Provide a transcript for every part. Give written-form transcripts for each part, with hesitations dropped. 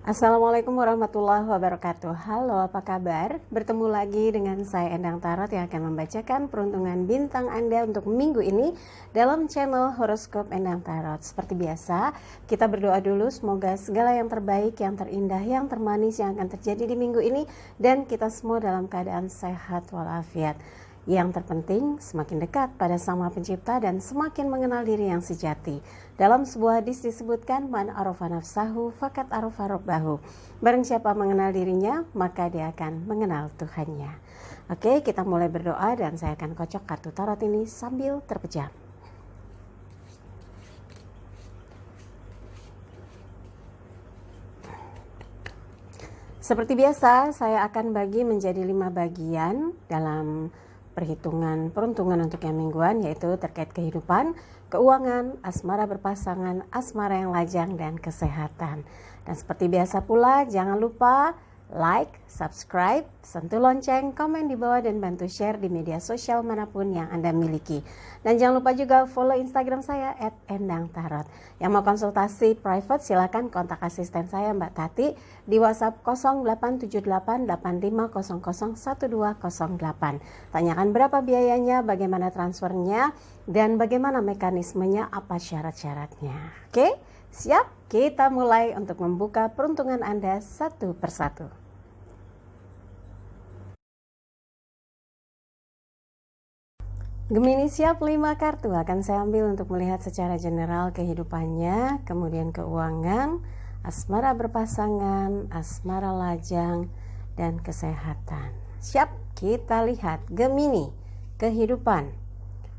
Assalamualaikum warahmatullahi wabarakatuh. Halo, apa kabar? Bertemu lagi dengan saya Endang Tarot yang akan membacakan peruntungan bintang Anda untuk minggu ini dalam channel Horoskop Endang Tarot. Seperti biasa, kita berdoa dulu semoga segala yang terbaik, yang terindah, yang termanis yang akan terjadi di minggu ini dan kita semua dalam keadaan sehat walafiat. Yang terpenting, semakin dekat pada Sang Maha Pencipta dan semakin mengenal diri yang sejati. Dalam sebuah hadis disebutkan, man arafa nafsahu fakat arafa rabbahu. Barang siapa mengenal dirinya, maka dia akan mengenal Tuhannya. Oke, kita mulai berdoa dan saya akan kocok kartu tarot ini sambil terpejam. Seperti biasa, saya akan bagi menjadi 5 bagian dalam perhitungan peruntungan untuk yang mingguan, yaitu terkait kehidupan, keuangan, asmara berpasangan, asmara yang lajang, dan kesehatan. Dan seperti biasa pula, jangan lupa like, subscribe, sentuh lonceng, komen di bawah, dan bantu share di media sosial manapun yang Anda miliki. Dan jangan lupa juga follow Instagram saya @endangtarot. Yang mau konsultasi private silakan kontak asisten saya Mbak Tati di WhatsApp 087885001208. Tanyakan berapa biayanya, bagaimana transfernya, dan bagaimana mekanismenya, apa syarat-syaratnya. Oke, siap? Kita mulai untuk membuka peruntungan Anda satu persatu. Gemini siap, 5 kartu akan saya ambil untuk melihat secara general kehidupannya, kemudian keuangan, asmara berpasangan, asmara lajang, dan kesehatan. Siap, kita lihat Gemini, kehidupan.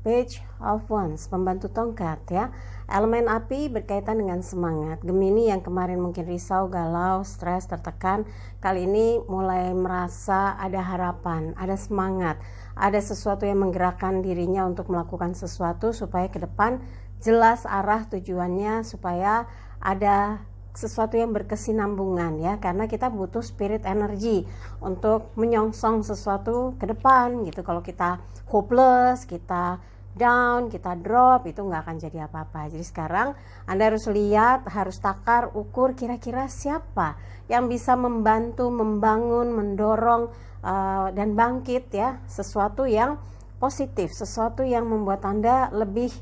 Page of Wands, pembantu tongkat ya. Elemen api berkaitan dengan semangat. Gemini yang kemarin mungkin risau, galau, stres, tertekan, kali ini mulai merasa ada harapan, ada semangat, ada sesuatu yang menggerakkan dirinya untuk melakukan sesuatu supaya ke depan jelas arah tujuannya, supaya ada sesuatu yang berkesinambungan ya, karena kita butuh spirit energi untuk menyongsong sesuatu ke depan gitu. Kalau kita hopeless, kita down, kita drop, itu nggak akan jadi apa-apa. Jadi sekarang Anda harus lihat, harus takar, ukur kira-kira siapa yang bisa membantu, membangun, mendorong dan bangkit ya, sesuatu yang positif, sesuatu yang membuat Anda lebih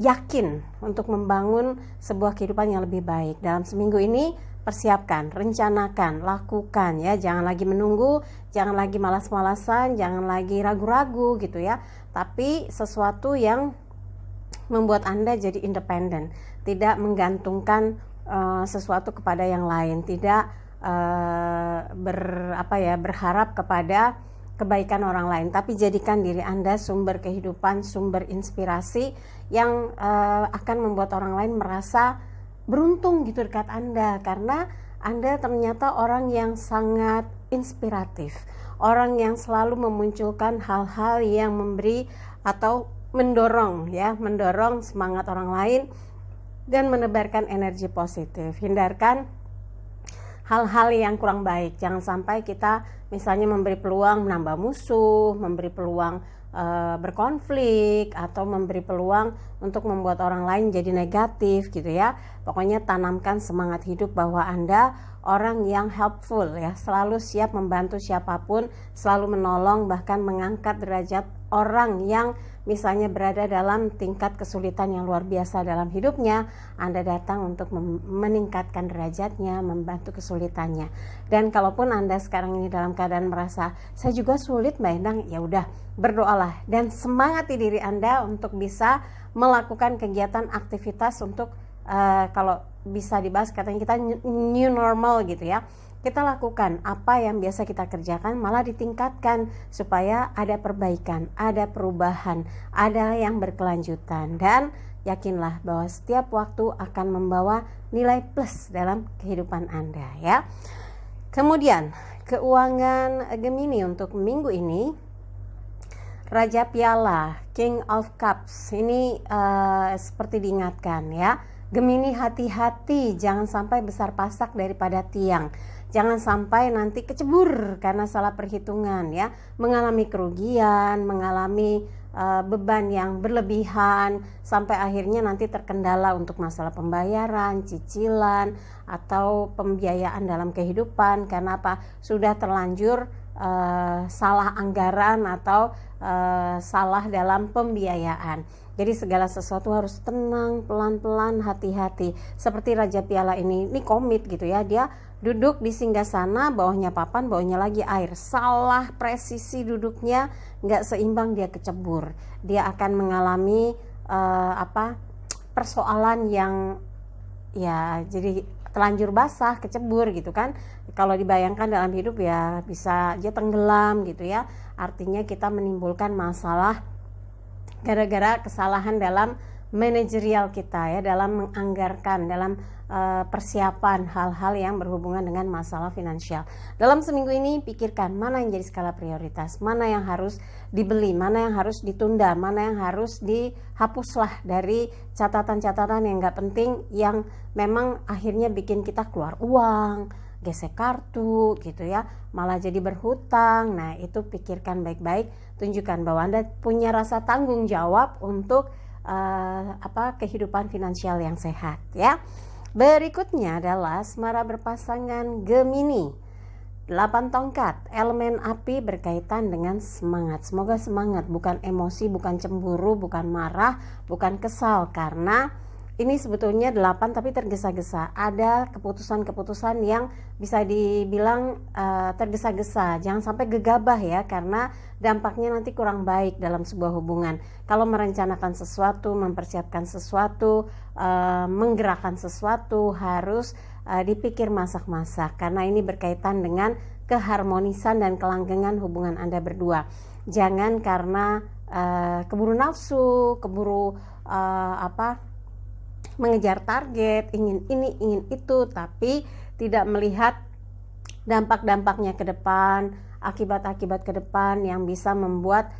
yakin untuk membangun sebuah kehidupan yang lebih baik. Dalam seminggu ini persiapkan, rencanakan, lakukan ya, jangan lagi menunggu, jangan lagi malas-malasan, jangan lagi ragu-ragu gitu ya, tapi sesuatu yang membuat Anda jadi independen, tidak menggantungkan sesuatu kepada yang lain, tidak berharap kepada kebaikan orang lain, tapi jadikan diri Anda sumber kehidupan, sumber inspirasi yang akan membuat orang lain merasa beruntung gitu dekat Anda, karena Anda ternyata orang yang sangat inspiratif, orang yang selalu memunculkan hal-hal yang memberi atau mendorong ya, mendorong semangat orang lain dan menebarkan energi positif. Hindarkan hal-hal yang kurang baik. Jangan sampai kita misalnya memberi peluang menambah musuh, memberi peluang berkonflik, atau memberi peluang untuk membuat orang lain jadi negatif gitu ya. Pokoknya tanamkan semangat hidup bahwa Anda orang yang helpful ya, selalu siap membantu siapapun, selalu menolong, bahkan mengangkat derajat orang yang misalnya berada dalam tingkat kesulitan yang luar biasa dalam hidupnya. Anda datang untuk meningkatkan derajatnya, membantu kesulitannya. Dan kalaupun Anda sekarang ini dalam keadaan merasa saya juga sulit Mbak Endang, ya udah, berdoalah dan semangati diri Anda untuk bisa melakukan kegiatan aktivitas untuk kalau bisa dibahas katanya kita new normal gitu ya. Kita lakukan apa yang biasa kita kerjakan, malah ditingkatkan supaya ada perbaikan, ada perubahan, ada yang berkelanjutan. Dan yakinlah bahwa setiap waktu akan membawa nilai plus dalam kehidupan Anda ya. Kemudian keuangan Gemini untuk minggu ini, Raja Piala, King of Cups, ini seperti diingatkan ya, Gemini hati-hati, jangan sampai besar pasak daripada tiang. Jangan sampai nanti kecebur karena salah perhitungan ya, mengalami kerugian, mengalami beban yang berlebihan sampai akhirnya nanti terkendala untuk masalah pembayaran, cicilan atau pembiayaan dalam kehidupan karena apa? Sudah terlanjur salah anggaran atau salah dalam pembiayaan. Jadi segala sesuatu harus tenang, pelan-pelan, hati-hati. Seperti Raja Piala ini komit gitu ya, dia duduk di singgasana, bawahnya papan, bawahnya lagi air. Salah presisi duduknya, nggak seimbang, dia kecebur. Dia akan mengalami persoalan yang ya jadi telanjur basah, kecebur gitu kan. Kalau dibayangkan dalam hidup ya bisa aja tenggelam gitu ya. Artinya kita menimbulkan masalah gara-gara kesalahan dalam manajerial kita ya, dalam menganggarkan, dalam persiapan hal-hal yang berhubungan dengan masalah finansial. Dalam seminggu ini pikirkan mana yang jadi skala prioritas, mana yang harus dibeli, mana yang harus ditunda, mana yang harus dihapuslah dari catatan-catatan yang gak penting, yang memang akhirnya bikin kita keluar uang, gesek kartu gitu ya, malah jadi berhutang. Nah itu pikirkan baik-baik, tunjukkan bahwa Anda punya rasa tanggung jawab untuk kehidupan finansial yang sehat ya. Berikutnya adalah asmara berpasangan Gemini. 8 tongkat, elemen api berkaitan dengan semangat. Semoga semangat, bukan emosi, bukan cemburu, bukan marah, bukan kesal, karena ini sebetulnya 8 tapi tergesa-gesa. Ada keputusan-keputusan yang bisa dibilang tergesa-gesa. Jangan sampai gegabah ya, karena dampaknya nanti kurang baik dalam sebuah hubungan. Kalau merencanakan sesuatu, mempersiapkan sesuatu, menggerakkan sesuatu, harus dipikir masak-masak, karena ini berkaitan dengan keharmonisan dan kelanggengan hubungan Anda berdua. Jangan karena keburu nafsu, keburu mengejar target, ingin ini, ingin itu, tapi tidak melihat dampak-dampaknya ke depan, akibat-akibat ke depan yang bisa membuat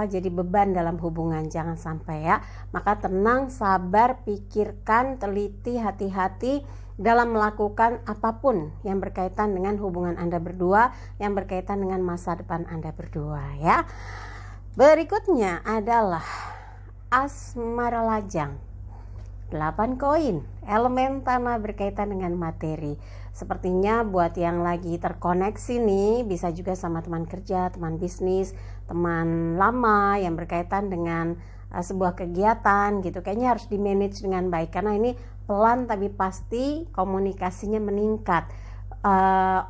jadi beban dalam hubungan. Jangan sampai ya. Maka tenang, sabar, pikirkan, teliti, hati-hati dalam melakukan apapun yang berkaitan dengan hubungan Anda berdua, yang berkaitan dengan masa depan Anda berdua ya. Berikutnya adalah asmara lajang. 8 koin, elemen tanah berkaitan dengan materi. Sepertinya buat yang lagi terkoneksi nih, bisa juga sama teman kerja, teman bisnis, teman lama yang berkaitan dengan sebuah kegiatan gitu. Kayaknya harus di manage dengan baik, karena ini pelan tapi pasti komunikasinya meningkat,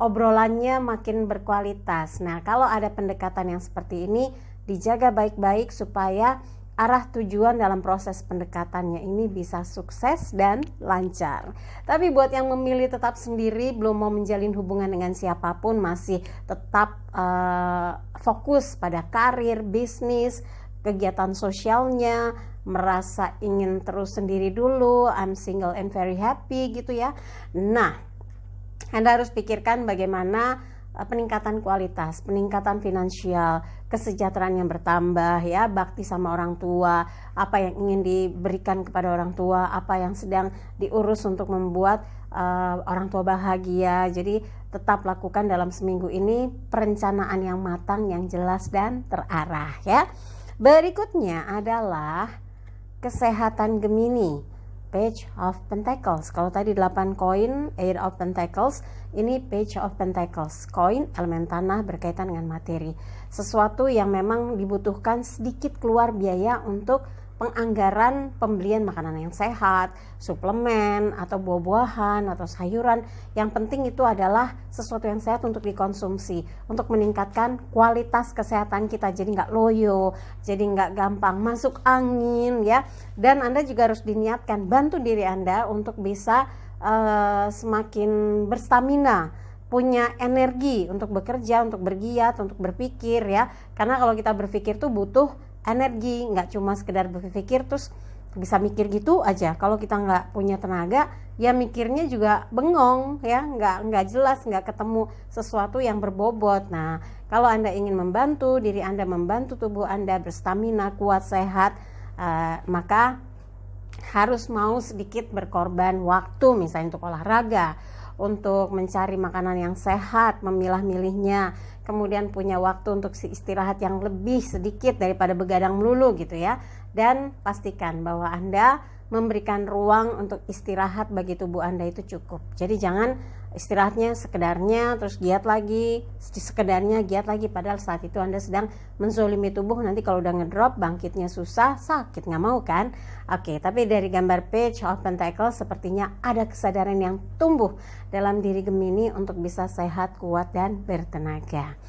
obrolannya makin berkualitas. Nah kalau ada pendekatan yang seperti ini, dijaga baik-baik supaya arah tujuan dalam proses pendekatannya ini bisa sukses dan lancar. Tapi buat yang memilih tetap sendiri, belum mau menjalin hubungan dengan siapapun, masih tetap fokus pada karir, bisnis, kegiatan sosialnya, merasa ingin terus sendiri dulu, I'm single and very happy gitu ya. Nah, Anda harus pikirkan bagaimana peningkatan kualitas, peningkatan finansial, kesejahteraan yang bertambah ya, bakti sama orang tua, apa yang ingin diberikan kepada orang tua, apa yang sedang diurus untuk membuat orang tua bahagia. Jadi tetap lakukan dalam seminggu ini perencanaan yang matang, yang jelas dan terarah ya. Berikutnya adalah kesehatan Gemini. Page of Pentacles. Kalau tadi 8 koin, Eight of Pentacles, ini Page of Pentacles. Koin elemen tanah berkaitan dengan materi. Sesuatu yang memang dibutuhkan sedikit keluar biaya untuk penganggaran pembelian makanan yang sehat, suplemen atau buah-buahan atau sayuran. Yang penting itu adalah sesuatu yang sehat untuk dikonsumsi, untuk meningkatkan kualitas kesehatan kita, jadi nggak loyo, jadi nggak gampang masuk angin ya. Dan Anda juga harus diniatkan, bantu diri Anda untuk bisa semakin berstamina, punya energi untuk bekerja, untuk bergiat, untuk berpikir ya. Karena kalau kita berpikir tuh butuh energi, nggak cuma sekedar berpikir terus bisa mikir gitu aja. Kalau kita nggak punya tenaga, ya mikirnya juga bengong ya, nggak jelas, nggak ketemu sesuatu yang berbobot. Nah, kalau Anda ingin membantu diri Anda, membantu tubuh Anda berstamina, kuat, sehat, maka harus mau sedikit berkorban waktu, misalnya untuk olahraga, untuk mencari makanan yang sehat, memilah-milihnya, kemudian punya waktu untuk istirahat yang lebih sedikit daripada begadang melulu gitu ya. Dan pastikan bahwa Anda memberikan ruang untuk istirahat bagi tubuh Anda itu cukup. Jadi jangan istirahatnya sekedarnya terus giat lagi, sekedarnya giat lagi, padahal saat itu Anda sedang menzolimi tubuh. Nanti kalau udah ngedrop, bangkitnya susah, sakit, nggak mau kan? Oke, tapi dari gambar page of Pentacle sepertinya ada kesadaran yang tumbuh dalam diri Gemini untuk bisa sehat, kuat, dan bertenaga.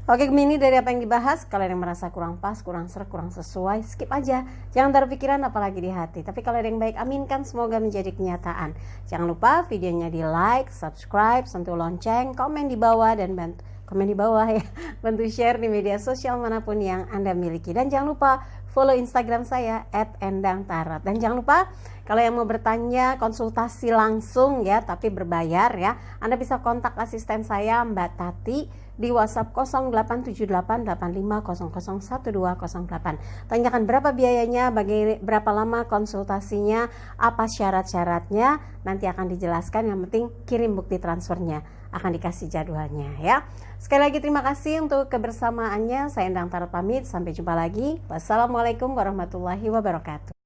Oke Gemini, dari apa yang dibahas, kalau ada yang merasa kurang pas, kurang serak, kurang sesuai, skip aja. Jangan taruh pikiran apalagi di hati. Tapi kalau ada yang baik, aminkan, semoga menjadi kenyataan. Jangan lupa videonya di like, subscribe, sentuh lonceng, komen di bawah, dan komen di bawah ya. Bantu share di media sosial manapun yang Anda miliki. Dan jangan lupa follow Instagram saya @endangtarot. Dan jangan lupa kalau yang mau bertanya konsultasi langsung ya, tapi berbayar ya, Anda bisa kontak asisten saya Mbak Tati di WhatsApp 087885001208. Tanyakan berapa biayanya, berapa lama konsultasinya, apa syarat-syaratnya, nanti akan dijelaskan. Yang penting kirim bukti transfernya, akan dikasih jadwalnya ya. Sekali lagi terima kasih untuk kebersamaannya. Saya Endang Tarot pamit, sampai jumpa lagi. Wassalamualaikum warahmatullahi wabarakatuh.